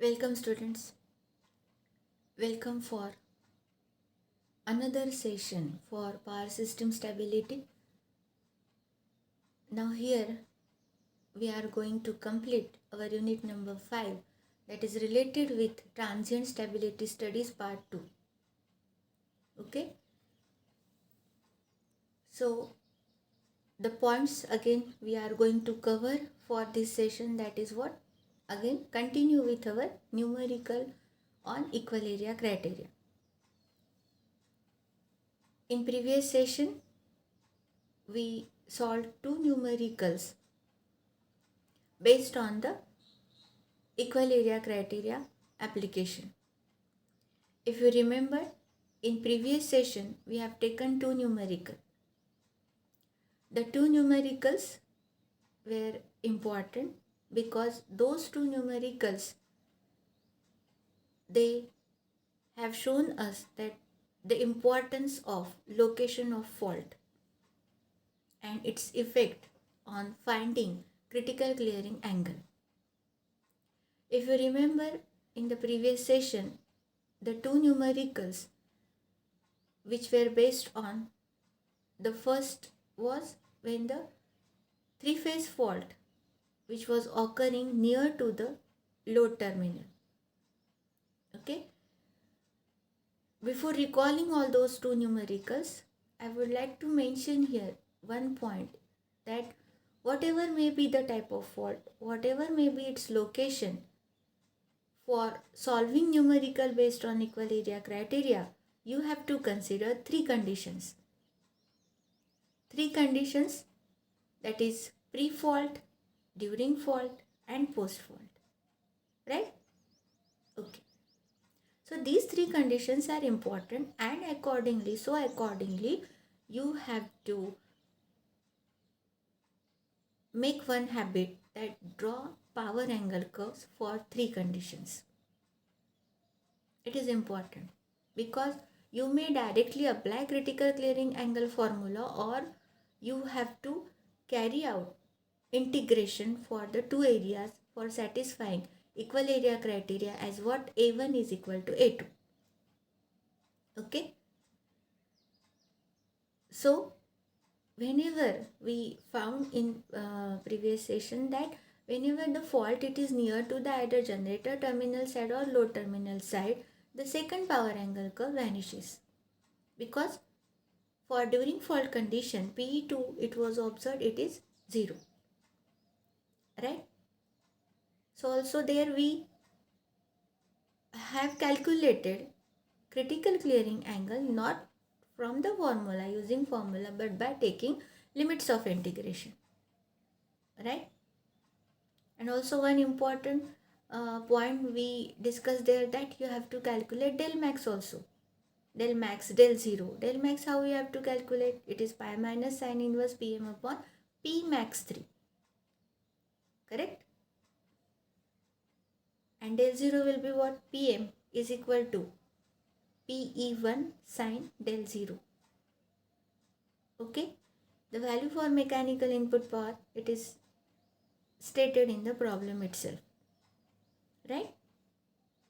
Welcome students. Welcome for another session for power system stability. Now here we are going to complete our unit number 5 that is related with transient stability studies part 2. Okay. So the points again we are going to cover for this session, that is what? Again continue with our numerical on equal area criteria. In previous session we solved two numericals based on the equal area criteria application. If you remember, in previous session we have taken two numerical. The two numericals were important because those two numericals, they have shown us that the importance of location of fault and its effect on finding critical clearing angle. If you remember, in the previous session, the two numericals which were based on, the first was when the three-phase fault which was occurring near to the load terminal. Okay. Before recalling all those two numericals, I would like to mention here one point, that whatever may be the type of fault, whatever may be its location, for solving numerical based on equal area criteria, you have to consider three conditions. Three conditions, that is pre-fault, during fault and post-fault. Right? Okay. So these three conditions are important, and accordingly you have to make one habit, that draw power angle curves for three conditions. It is important because you may directly apply critical clearing angle formula, or you have to carry out integration for the two areas for satisfying equal area criteria as what A1 is equal to A2. Okay. So whenever we found in previous session that whenever the fault it is near to the either generator terminal side or load terminal side, the second power angle curve vanishes, because for during fault condition PE2 it was observed it is 0, right? So also there we have calculated critical clearing angle not from the formula, using formula, but by taking limits of integration, right? And also one important point we discussed there, that you have to calculate del max also. Del max, del 0. Del max, how you have to calculate? It is pi minus sine inverse Pm upon P max 3. Correct? And del 0 will be what? Pm is equal to Pe1 sine del 0. Okay? The value for mechanical input power, it is stated in the problem itself. Right?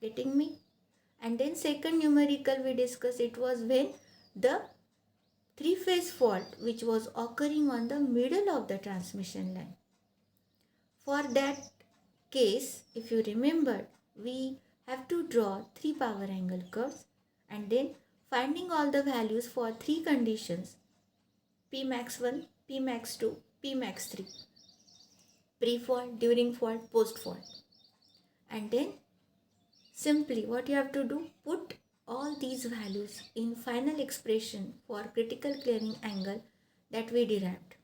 Getting me? And then second numerical we discussed, it was when the three-phase fault which was occurring on the middle of the transmission line. For that case, if you remember, we have to draw three power angle curves and then finding all the values for three conditions, P max 1, P max 2, P max 3, pre-fault, during fault, post-fault. And then simply what you have to do, put all these values in final expression for critical clearing angle that we derived.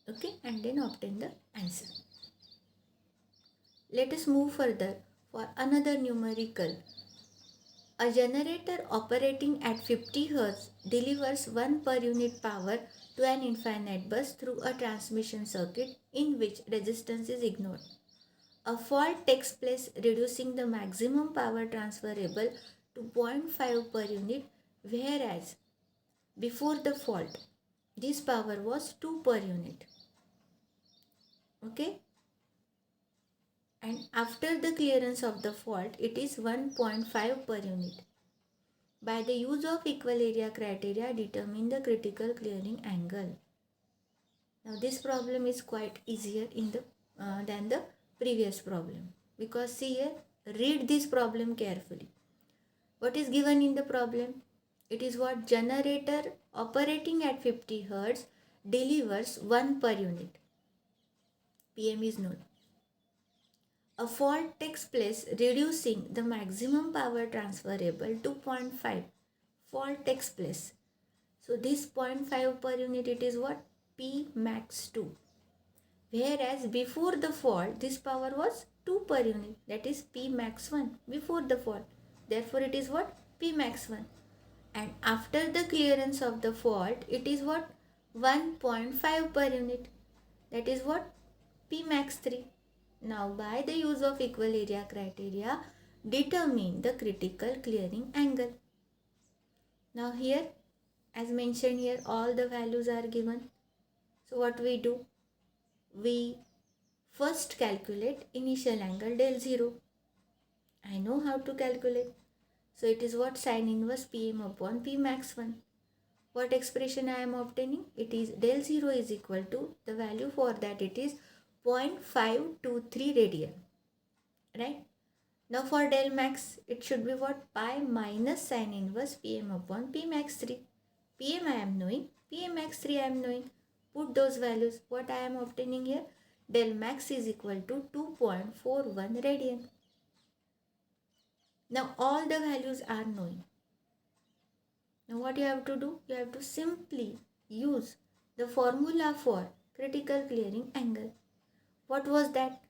Okay, and then obtain the answer. Let us move further for another numerical. A generator operating at 50 Hz delivers 1 per unit power to an infinite bus through a transmission circuit in which resistance is ignored. A fault takes place, reducing the maximum power transferable to 0.5 per unit, whereas before the fault this power was 2 per unit. Okay. and after the clearance of the fault it is 1.5 per unit. By the use of equal area criteria, determine the critical clearing angle. Now this problem is quite easier than the previous problem, because see here, read this problem carefully. What is given in the problem? It is what generator operating at 50 Hz delivers 1 per unit. PM is known. A fault takes place reducing the maximum power transferable to 0.5. Fault takes place. So this 0.5 per unit, it is what? P max 2. Whereas before the fault this power was 2 per unit, that is P max 1 before the fault. Therefore it is what? P max 1. And after the clearance of the fault it is what? 1.5 per unit, that is what? P max 3. Now by the use of equal area criteria, determine the critical clearing angle. Now here, as mentioned here, all the values are given. So what we do? We first calculate initial angle del 0. I know how to calculate. So it is what? Sin inverse Pm upon P max 1. What expression I am obtaining? It is del 0 is equal to, the value for that it is 0.523 radian. Right? Now for del max, it should be what? Pi minus sin inverse Pm upon P max 3. Pm I am knowing, Pm max 3 I am knowing. Put those values. What I am obtaining here? Del max is equal to 2.41 radian. Now all the values are known. Now what you have to do? You have to simply use the formula for critical clearing angle. What was that?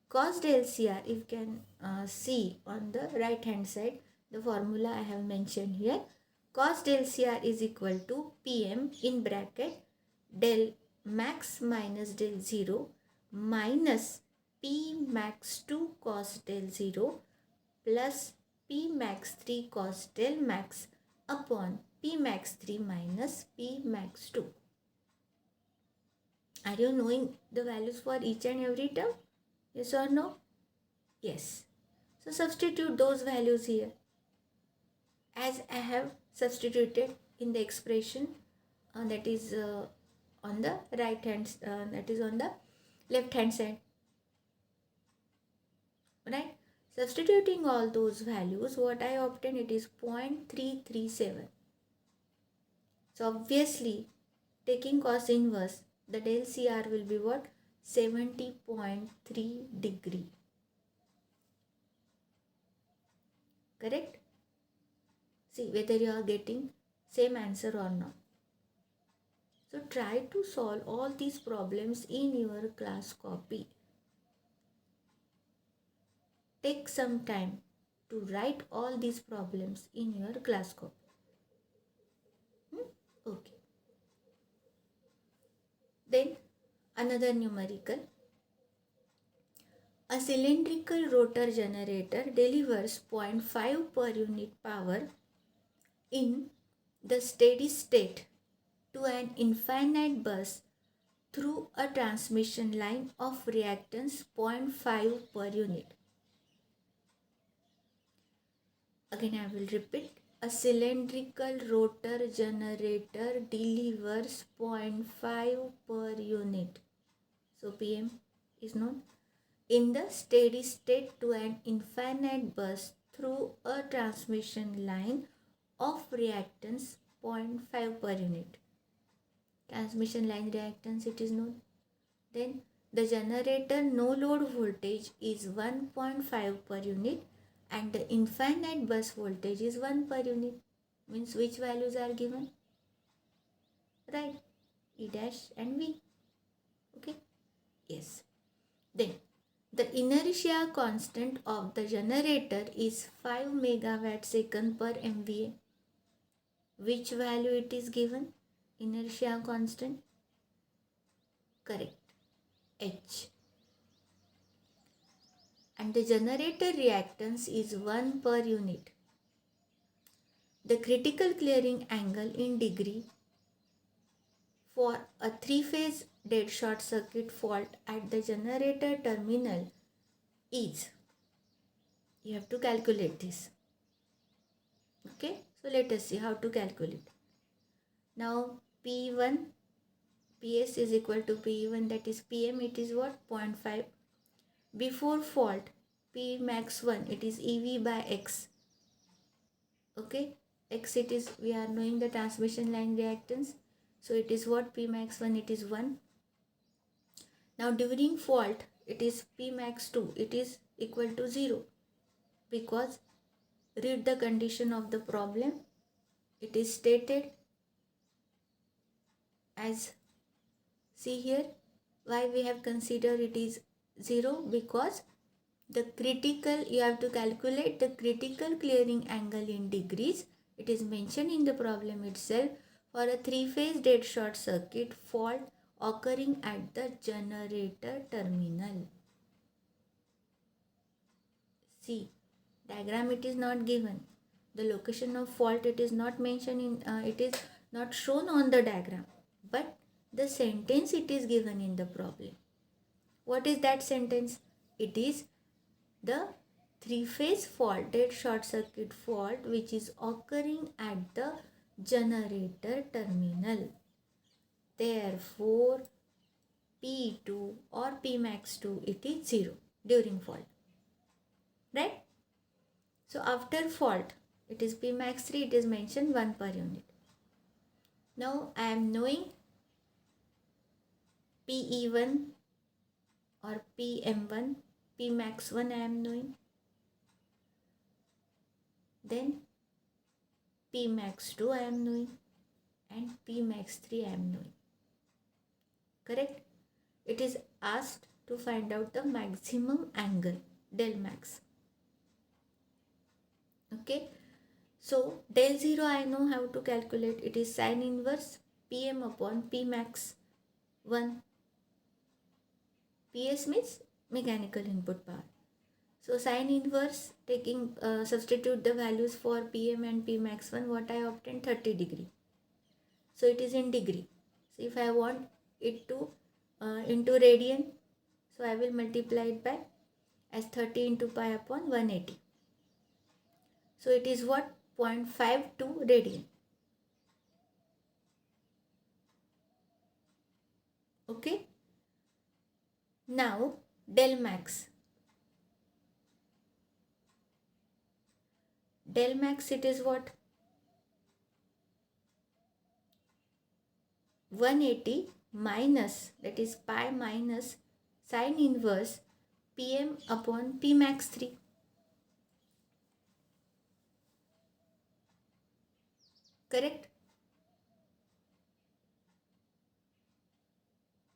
Cos del CR, if you can see on the right hand side, the formula I have mentioned here. Cos del CR is equal to Pm in bracket del max minus del 0 minus P max 2 cos del 0 plus P max 3 cos del max upon P max 3 minus P max 2. Are you knowing the values for each and every term? Yes or no? Yes. So substitute those values here, as I have substituted in the expression that is on the right hand, that is on the left hand side. Right? Substituting all those values, what I obtain, it is 0.337. So obviously, taking cos inverse, the del CR will be what? 70.3 degree. Correct? See whether you are getting same answer or not. So try to solve all these problems in your class copy. Take some time to write all these problems in your class copy. Okay. Then another numerical. A cylindrical rotor generator delivers 0.5 per unit power in the steady state to an infinite bus through a transmission line of reactance 0.5 per unit. Again I will repeat. A cylindrical rotor generator delivers 0.5 per unit. So PM is known. In the steady state to an infinite bus through a transmission line of reactance 0.5 per unit. Transmission line reactance, it is known. Then the generator no load voltage is 1.5 per unit and the infinite bus voltage is 1 per unit. Means which values are given? Right. E dash and V. Okay. Yes. Then the inertia constant of the generator is 5 megawatt second per MVA. Which value it is given? Inertia constant? Correct. H. And the generator reactance is 1 per unit. The critical clearing angle in degree for a 3-phase dead short circuit fault at the generator terminal is. You have to calculate this. Okay, so let us see how to calculate. Now P1, PS is equal to P1, that is PM, it is what? 0.5. Before fault, P max 1, it is EV by X. Okay, X it is, we are knowing the transmission line reactance. So it is what? P max 1, it is 1. Now during fault, it is P max 2, it is equal to 0. Because read the condition of the problem. It is stated as, see here, why we have considered it is 0, because the critical, you have to calculate the critical clearing angle in degrees. It is mentioned in the problem itself for a 3-phase dead short circuit fault occurring at the generator terminal. See, diagram it is not given. The location of fault it is not mentioned in, it is not shown on the diagram. But the sentence it is given in the problem. What is that sentence? It is the 3-phase fault, dead short circuit fault, which is occurring at the generator terminal. Therefore, P2 or P max 2, it is 0 during fault. Right? So after fault, it is P max 3, it is mentioned 1 per unit. Now I am knowing PE1 or PM1, P max 1 I am knowing. Then P max 2 I am knowing and P max 3 I am knowing. Correct? It is asked to find out the maximum angle, del max. Okay? So del 0 I know how to calculate. It is sin inverse PM upon P max 1. PS means mechanical input power. So sin inverse, taking substitute the values for PM and P max 1, what I obtained? 30 degree. So it is in degree. So if I want it to into radian, so I will multiply it by as 30 into pi upon 180. So it is what? 0.52 radian. Okay. Now del max. Del max it is what? 180 minus, that is pi minus sin inverse PM upon P max 3. Correct?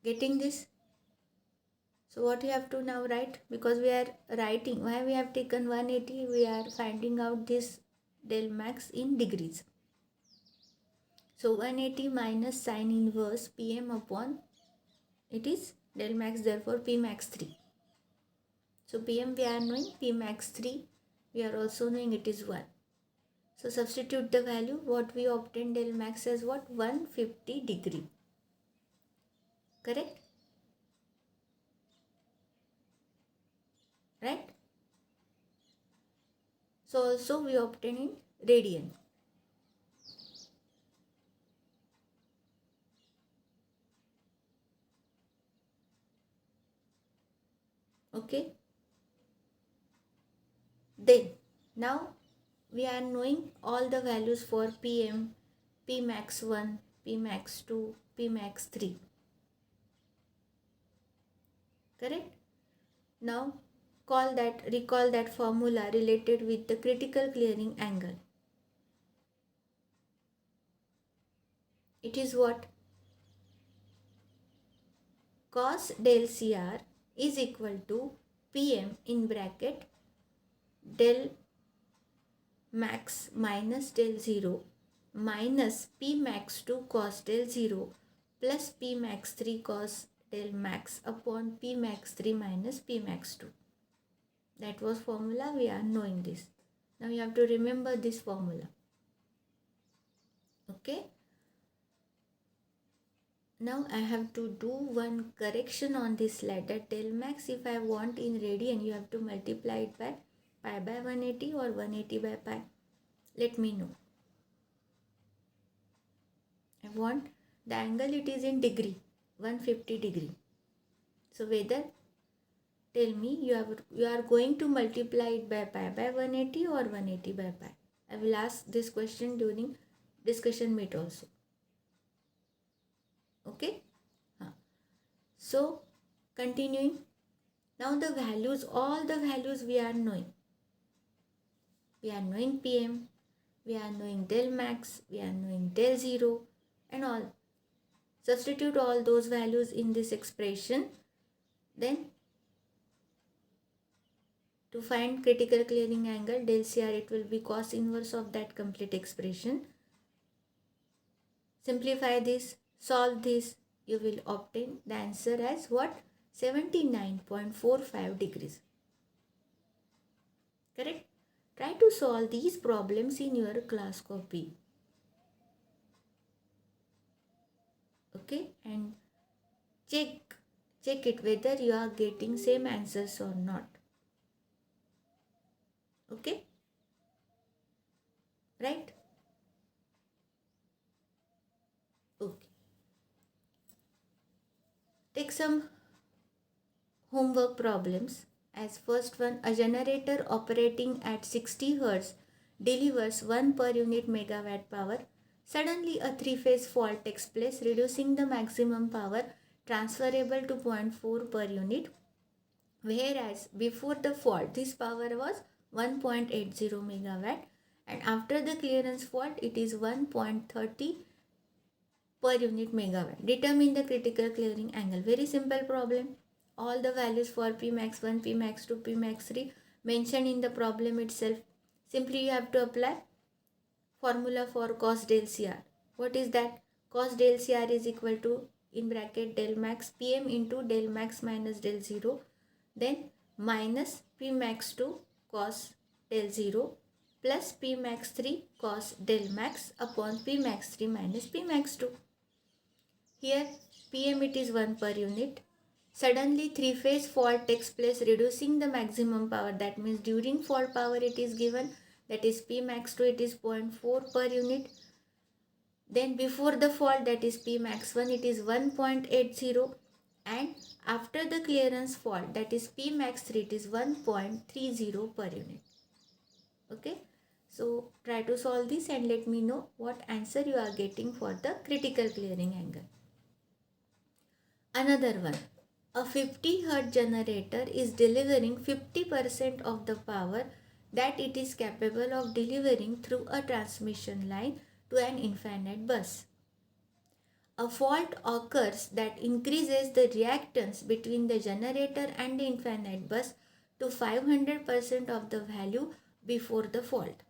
Getting this? So what you have to now write? Because we are writing, why we have taken 180? We are finding out this del max in degrees. So 180 minus sin inverse PM upon, it is del max, therefore P max 3. So PM we are knowing, P max 3 we are also knowing it is 1. So substitute the value, what we obtained del max as what? 150 degree. Correct? Right? So also we obtain in radian. Okay. Then now we are knowing all the values for PM, P max 1, P max 2, P max 3. Correct? Now recall that formula related with the critical clearing angle. It is what? Cos del CR is equal to PM in bracket del max minus del 0 minus P max 2 cos del 0 plus P max 3 cos del max upon P max 3 minus P max 2. That was formula, we are knowing this. Now you have to remember this formula. Okay. now I have to do one correction on this slide, that del max, if I want in radian, you have to multiply it by pi by 180 or 180 by pi. Let me know. I want the angle, it is in degree, 150 degree. So whether, tell me, you are going to multiply it by pi by 180 or 180 by pi. I will ask this question during discussion meet also. Okay. So continuing. Now the values, all the values we are knowing. We are knowing Pm, we are knowing del max, we are knowing del 0 and all. Substitute all those values in this expression. Then to find critical clearing angle del Cr, it will be cos inverse of that complete expression. Simplify this, solve this, you will obtain the answer as what? 79.45 degrees. Correct? Try to solve these problems in your class copy. Okay, and check it whether you are getting same answers or not. Okay, right? Okay, take some homework problems. As first one, a generator operating at 60 Hz delivers 1 per unit megawatt power. Suddenly a three-phase fault takes place, reducing the maximum power transferable to 0.4 per unit, whereas before the fault this power was 1.80 megawatt, and after the clearance fault it is 1.30 per unit megawatt. Determine the critical clearing angle. Very simple problem. All the values for Pmax 1, Pmax 2, Pmax 3 mentioned in the problem itself. Simply you have to apply formula for cos del Cr. What is that? Cos del Cr is equal to, in bracket, del max Pm into del max minus del 0, then minus Pmax 2 cos del 0 plus Pmax 3 cos del max upon Pmax 3 minus Pmax 2. Here Pm, it is 1 per unit. Suddenly three-phase fault takes place, reducing the maximum power. That means during fault power it is given, that is Pmax 2, it is 0.4 per unit. Then before the fault, that is Pmax 1, it is 1.80, and after the clearance fault, that is Pmax 3, it is 1.30 per unit. Okay, so try to solve this and let me know what answer you are getting for the critical clearing angle. Another one, a 50 Hz generator is delivering 50% of the power that it is capable of delivering through a transmission line to an infinite bus. A fault occurs that increases the reactance between the generator and the infinite bus to 500% of the value before the fault.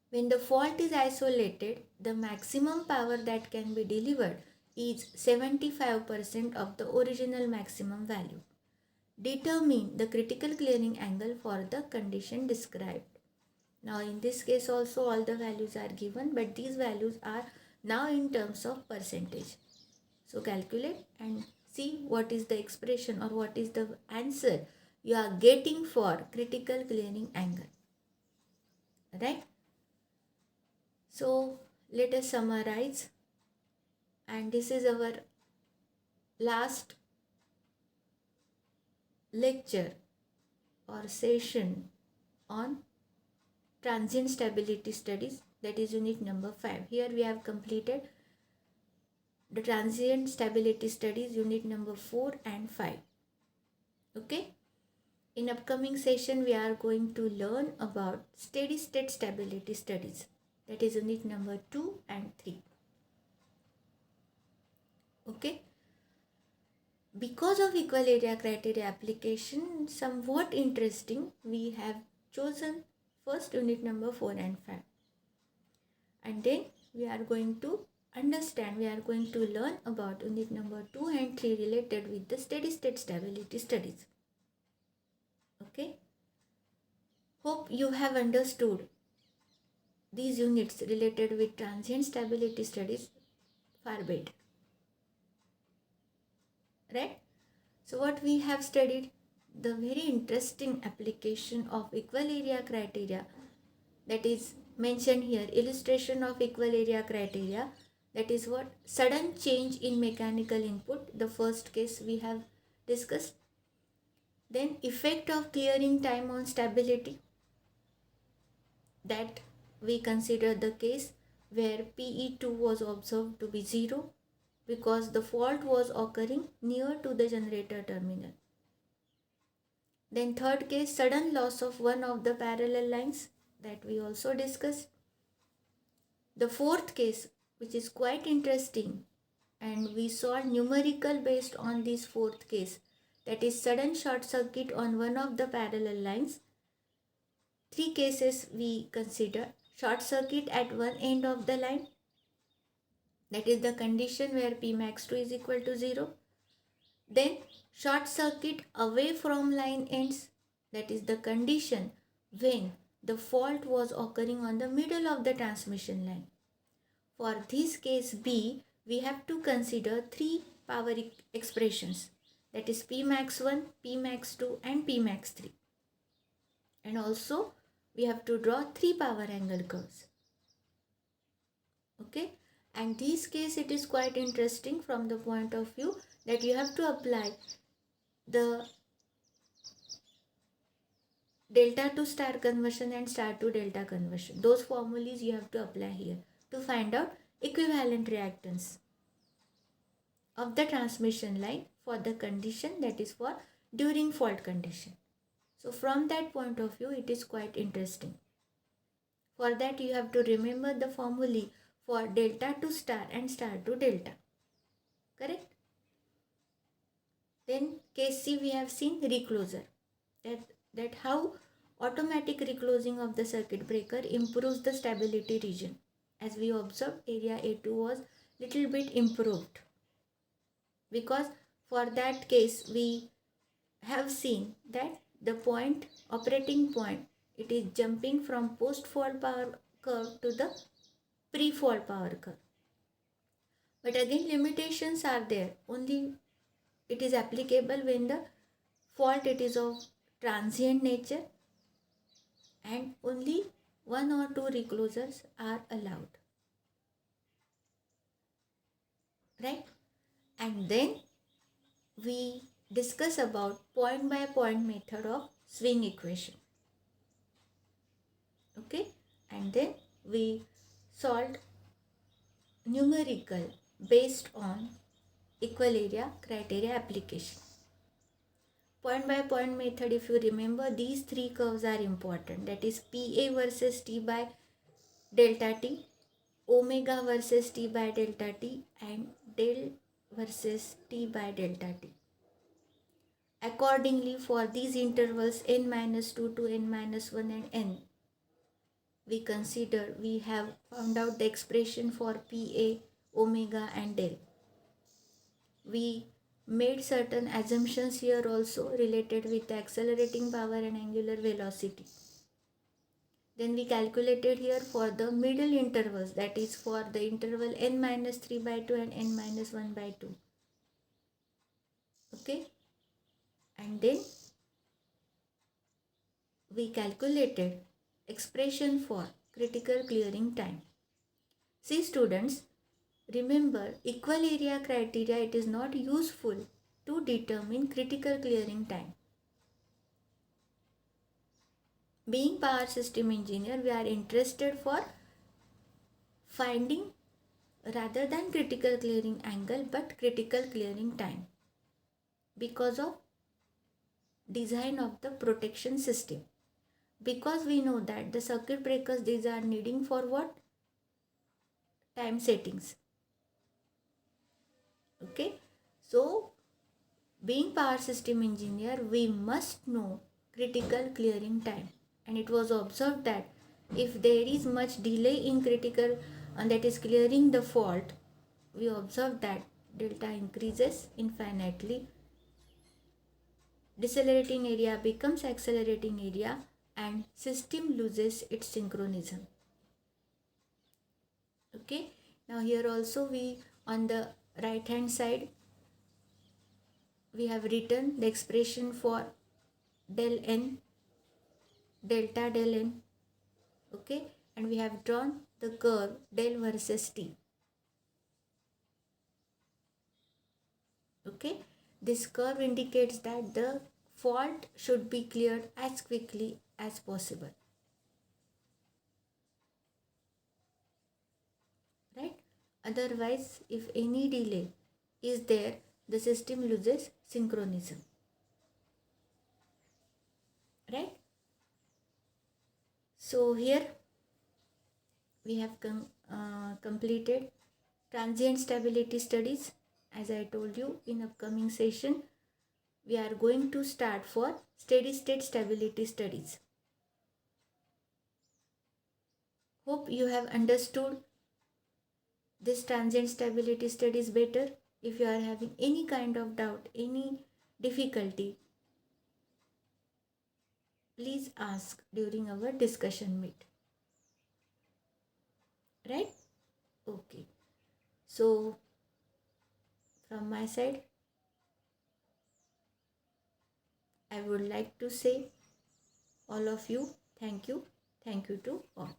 When the fault is isolated, the maximum power that can be delivered is 75% of the original maximum value. Determine the critical clearing angle for the condition described. Now in this case also all the values are given, but these values are now in terms of percentage. So calculate and see what is the expression or what is the answer you are getting for critical clearing angle. Right? So let us summarize, and this is our last lecture or session on transient stability studies, that is unit number 5. Here we have completed the transient stability studies unit number 4 and 5. Okay, in upcoming session we are going to learn about steady state stability studies, that is unit number 2 and 3. Okay, because of equal area criteria application somewhat interesting, we have chosen first unit number 4 and 5, and then we are going to learn about unit number 2 and 3 related with the steady state stability studies. Okay, hope you have understood these units related with transient stability studies far better. right? So what we have studied, the very interesting application of equal area criteria, that is mentioned here, illustration of equal area criteria, that is what? Sudden change in mechanical input, the first case we have discussed. Then effect of clearing time on stability, that we consider the case where PE2 was observed to be 0 because the fault was occurring near to the generator terminal. Then third case, sudden loss of one of the parallel lines, that we also discussed. The fourth case, which is quite interesting, and we saw numerical based on this fourth case, that is sudden short circuit on one of the parallel lines. Three cases we consider: short circuit at one end of the line, that is the condition where Pmax2 is equal to 0. Then short circuit away from line ends, that is the condition when the fault was occurring on the middle of the transmission line. For this case B, we have to consider three power expressions, that is Pmax1, Pmax2 and Pmax3. And also we have to draw three power angle curves. Okay, and this case it is quite interesting from the point of view that you have to apply the delta to star conversion and star to delta conversion. Those formulas you have to apply here to find out equivalent reactance of the transmission line for the condition, that is for during fault condition. So from that point of view it is quite interesting. For that you have to remember the formula for delta to star and star to delta. Correct? Then case C we have seen recloser. That how automatic reclosing of the circuit breaker improves the stability region. As we observed, area A2 was little bit improved, because for that case we have seen that the point, operating point, it is jumping from post-fault power curve to the pre-fault power curve. But again limitations are there. Only it is applicable when the fault it is of transient nature, and only one or two reclosers are allowed. Right? And then we discuss about point by point method of swing equation. Okay? And then we solved numerical based on equal area criteria application. Point by point method, if you remember, these three curves are important, that is PA versus T by delta T, omega versus T by delta T, and del versus T by delta T. Accordingly, for these intervals n-2 to n-1 and n, we have found out the expression for PA, omega and del. We made certain assumptions here also related with the accelerating power and angular velocity. Then we calculated here for the middle intervals, that is for the interval n-3 by 2 and n-1 by 2. Okay, and then we calculated expression for critical clearing time. See students, remember equal area criteria, it is not useful to determine critical clearing time. Being power system engineer, we are interested for finding rather than critical clearing angle but critical clearing time, because of design of the protection system. Because we know that the circuit breakers, these are needing for what? Time settings. Okay, so being power system engineer, we must know critical clearing time, and it was observed that if there is much delay in critical that is clearing the fault, we observe that delta increases infinitely, decelerating area becomes accelerating area, and system loses its synchronism. Okay, now here also we on the right hand side we have written the expression for del n, delta del n, okay, and we have drawn the curve del versus t. Okay, this curve indicates that the fault should be cleared as quickly as possible, right? Otherwise, if any delay is there, the system loses synchronism, right? So here we have completed transient stability studies. As I told you, in upcoming session we are going to start for steady state stability studies. Hope you have understood this transient stability studies better. If you are having any kind of doubt, any difficulty, please ask during our discussion meet, right? Okay, so from my side I would like to say all of you thank you to all.